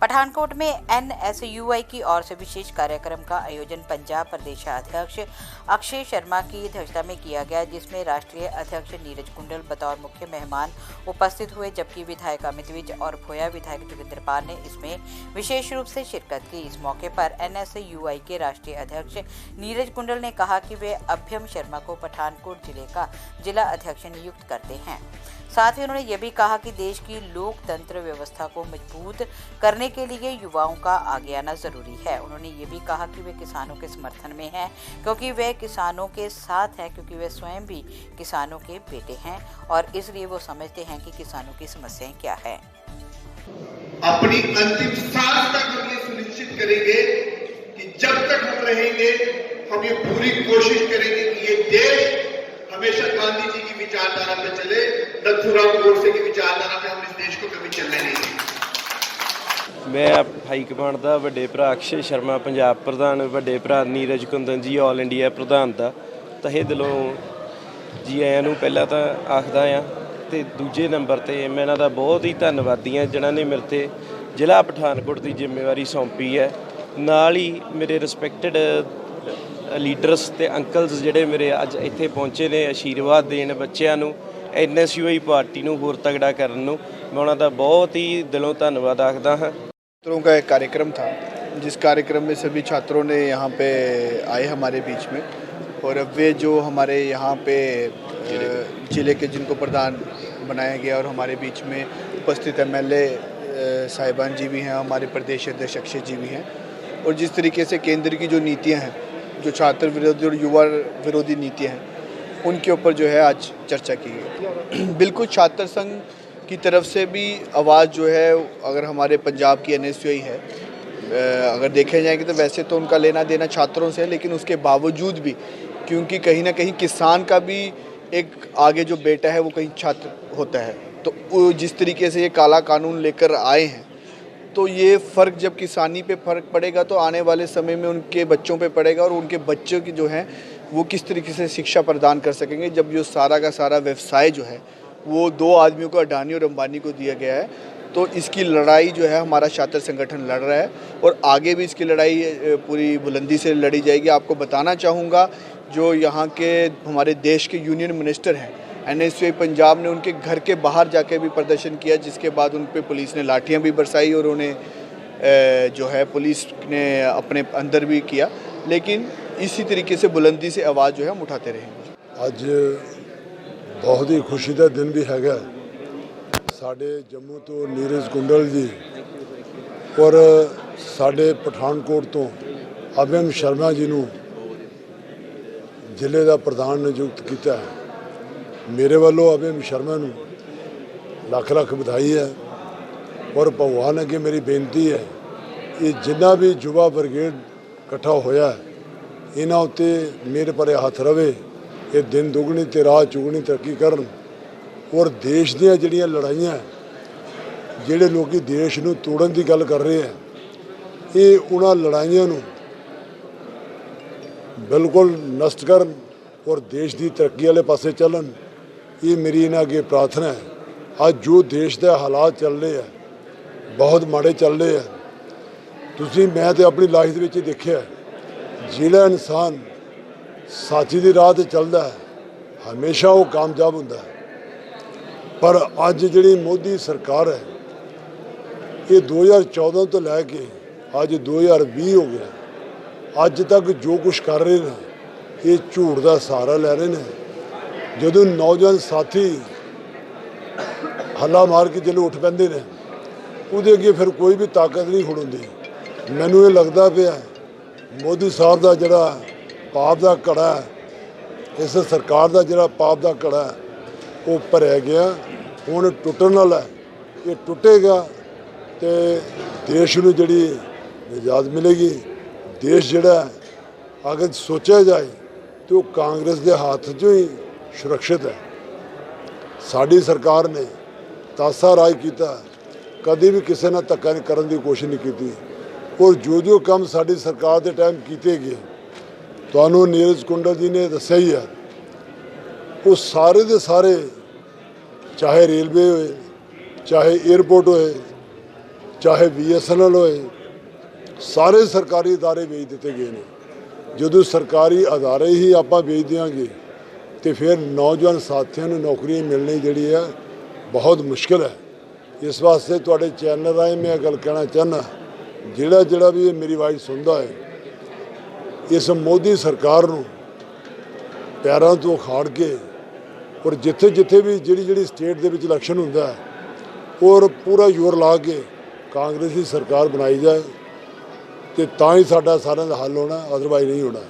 पठानकोट में एनएसयूआई की ओर से विशेष कार्यक्रम का आयोजन पंजाब प्रदेशाध्यक्ष अक्षय शर्मा की अध्यक्षता में किया गया, जिसमें राष्ट्रीय अध्यक्ष नीरज कुंडल बतौर मुख्य मेहमान उपस्थित हुए, जबकि विधायक अमित विज और भोया विधायक जोगिंदर पाल ने इसमें विशेष रूप से शिरकत की। इस मौके पर एनएसयूआई के राष्ट्रीय अध्यक्ष नीरज कुंडल ने कहा कि वे अभ्यम शर्मा को पठानकोट जिले का जिला अध्यक्ष नियुक्त करते हैं। साथ ही उन्होंने ये भी कहा कि देश की लोकतंत्र व्यवस्था को मजबूत करने के लिए युवाओं का आगे आना जरूरी है। उन्होंने ये भी कहा कि वे किसानों के समर्थन में हैं, क्योंकि वे किसानों के साथ हैं, क्योंकि वे स्वयं भी किसानों के बेटे हैं और इसलिए वो समझते हैं कि किसानों की समस्याएं क्या है। अपनी अंतिम सांस तक हम ये सुनिश्चित करेंगे कि जब तक हम रहेंगे हम ये पूरी कोशिश करेंगे कि ये देश हमेशा गांधी जी की विचारधारा पे चले, नथुराम गोडसे की विचारधारा पे हम इस देश को कभी चलने नहीं देंगे। मैं हाई कमांड ਦਾ ਵੱਡੇ ਭਰਾ ਅਕਸ਼ੇ ਸ਼ਰਮਾ, ਪੰਜਾਬ ਪ੍ਰਧਾਨ ਵੱਡੇ ਭਰਾ ਨੀਰਜ ਕੁੰਦਨ ਜੀ ਆਲ ਇੰਡੀਆ ਪ੍ਰਧਾਨ ਦਾ ਤਹਿ ਦਿਲੋਂ ਜੀ ਆਇਆਂ ਨੂੰ ਪਹਿਲਾਂ ਤਾਂ ਆਖਦਾ ਆ, ਤੇ ਦੂਜੇ ਨੰਬਰ ਤੇ ਮੈਂ ਇਹਨਾਂ ਦਾ ਬਹੁਤ ਹੀ ਧੰਨਵਾਦੀ ਹਾਂ ਜਿਨ੍ਹਾਂ ਨੇ ਮੇਰੇ ਤੇ ਜ਼ਿਲ੍ਹਾ ਪਠਾਨਕੋਟ ਦੀ ਜ਼ਿੰਮੇਵਾਰੀ ਸੌਂਪੀ ਹੈ। ਨਾਲ ਹੀ ਮੇਰੇ ਰਿਸਪੈਕਟਡ ਲੀਡਰਸ ਤੇ ਅੰਕਲਸ ਜਿਹੜੇ ਮੇਰੇ ਅੱਜ ਇੱਥੇ ਪਹੁੰਚੇ ਨੇ ਆਸ਼ੀਰਵਾਦ ਦੇਣ ਬੱਚਿਆਂ ਨੂੰ, एनएसयूआई पार्टी ਨੂੰ ਹੋਰ ਤਗੜਾ ਕਰਨ ਨੂੰ मैं ਉਹਨਾਂ ਦਾ बहुत ही दिलों धन्यवाद आखदा हाँ। छात्रों का एक कार्यक्रम था, जिस कार्यक्रम में सभी छात्रों ने यहाँ पे आए हमारे बीच में, और अब वे जो हमारे यहाँ पे जिले के जिनको प्रधान बनाया गया और हमारे बीच में उपस्थित एमएलए साहिबान जी भी हैं, हमारे प्रदेश अध्यक्ष अक्षय जी भी हैं, और जिस तरीके से केंद्र की जो नीतियाँ हैं, जो छात्र विरोधी और युवा विरोधी नीतियाँ हैं, उनके ऊपर जो है आज चर्चा की गई। बिल्कुल छात्र संघ की तरफ से भी आवाज़ जो है, अगर हमारे पंजाब की एनएसयूआई है, अगर देखे जाएंगे तो वैसे तो उनका लेना देना छात्रों से है, लेकिन उसके बावजूद भी क्योंकि कहीं ना कहीं किसान का भी एक आगे जो बेटा है वो कहीं छात्र होता है, तो जिस तरीके से ये काला कानून लेकर आए हैं, तो ये फ़र्क जब किसानी पे फ़र्क पड़ेगा तो आने वाले समय में उनके बच्चों पे पड़ेगा, और उनके बच्चों की जो हैं वो किस तरीके से शिक्षा प्रदान कर सकेंगे, जब जो सारा का सारा व्यवसाय जो है वो दो आदमियों को, अडानी और अंबानी को दिया गया है। तो इसकी लड़ाई जो है हमारा छात्र संगठन लड़ रहा है, और आगे भी इसकी लड़ाई पूरी बुलंदी से लड़ी जाएगी। आपको बताना चाहूँगा, जो यहाँ के हमारे देश के यूनियन मिनिस्टर हैं, एनएसयूआई पंजाब ने उनके घर के बाहर जाके भी प्रदर्शन किया, जिसके बाद उन पर पुलिस ने लाठियाँ भी बरसाई और उन्हें जो है पुलिस ने अपने अंदर भी किया, लेकिन इसी तरीके से बुलंदी से आवाज़ जो है हम उठाते रहेंगे। ਅੱਜ बहुत ही खुशी का दिन भी हैगा, साढ़े जम्मू तो नीरज कुंडल जी और साढ़े पठानकोट तो अभयम शर्मा जी नूं जिले का प्रधान नियुक्त किया है। मेरे वालों अभयम शर्मा नूं लख लख बधाई है, और भगवान अगे मेरी बेनती है कि जिन्ना भी युवा ब्रिगेड इकट्ठा होया है, इन्हां उत्ते मेरे पर हथ रवे, ये दिन दुगनी ते रात चुगनी तरक्की करन, और देश दीयां जिहड़ियां लड़ाइयां जिहड़े लोग देश नूं तोड़न की गल कर रहे हैं, ये उन्हां लड़ाइयां नूं बिल्कुल नष्ट करन और देश की तरक्की वाले पासे चलन। ये मेरी इन्हां अगे प्रार्थना है। अज जो देश के हालात चल रहे हैं बहुत माड़े चल रहे हैं। तुसीं मैं तो अपनी लाइफ विच देखिया, जिहड़ा इंसान साची दी राह ते चलदा है हमेशा वो कामयाब हुंदा है। पर अज जिहड़ी मोदी सरकार है, ये 2014 तो लैके अज 2020 हो गया, अज तक जो कुछ कर रहे हैं ये झूठ का सहारा लै रहे हैं। जदों नौजवान साथी हल्ला मार के जल्द उठ पैंदे ने, उहदे अगे फिर कोई भी ताकत नहीं खड़ोंदी। मैनूं ये लगता पिया मोदी साहब का जिहड़ा पाप का घड़ा है, इस सरकार का जिहड़ा पाप का घड़ा है वो भरिया गया, हुण टुटण वाला है। ये टुटेगा तो देश नूं जिहड़ी निजात मिलेगी। देश जिहड़ा अगर सोचा जाए तो कांग्रेस के हाथ चों ही सुरक्षित है। साडी सरकार ने तासा राज किया, कभी भी किसी ने धक्का नहीं करने की कोशिश नहीं की, और जो काम साडी सरकार के टाइम किए गए तुहानूं नीरज कुंडल जी ने दस्सिया ही है, वो सारे के सारे, चाहे रेलवे होए, चाहे एयरपोर्ट होए, ਚਾਹੇ BSNL ਹੋਏ, ਸਾਰੇ ਸਰਕਾਰੀ ਅਦਾਰੇ ਵੇਚ ਦਿੱਤੇ ਗਏ ਨੇ। ਜਦੋਂ ਸਰਕਾਰੀ ਅਦਾਰੇ ਹੀ ਆਪਾਂ ਵੇਚ ਦਿਆਂਗੇ ਤੇ ਫਿਰ ਨੌਜਵਾਨ ਸਾਥੀਆਂ ਨੂੰ ਨੌਕਰੀਆਂ ਮਿਲਣੀ ਜਿਹੜੀ ਹੈ ਬਹੁਤ ਮੁਸ਼ਕਿਲ ਹੈ। ਇਸ ਵਾਸਤੇ ਤੁਹਾਡੇ ਚੈਨਲ ਰਾਹੀਂ ਮੈਂ ਇਹ ਗੱਲ ਕਹਿਣਾ ਚਾਹੁੰਦਾ, ਜਿਹੜਾ ਵੀ ਇਹ ਮੇਰੀ ਆਵਾਜ਼ ਸੁਣਦਾ ਹੈ, ਇਸ ਮੋਦੀ ਸਰਕਾਰ ਨੂੰ ਪੈਰਾਂ ਤੋਂ ਉਖਾੜ ਕੇ ਔਰ ਜਿੱਥੇ ਵੀ ਜਿਹੜੀ ਸਟੇਟ ਦੇ ਵਿੱਚ ਇਲੈਕਸ਼ਨ ਹੁੰਦਾ ਹੈ ਔਰ ਪੂਰਾ ਜ਼ੋਰ ਲਾ ਕੇ ਕਾਂਗਰਸ ਦੀ ਸਰਕਾਰ ਬਣਾਈ ਜਾਏ ਤੇ ਤਾਂ ਹੀ ਸਾਡਾ ਸਾਰਿਆਂ ਦਾ ਹੱਲ ਹੋਣਾ, ਅਦਰਵਾਈਜ਼ ਨਹੀਂ ਹੋਣਾ।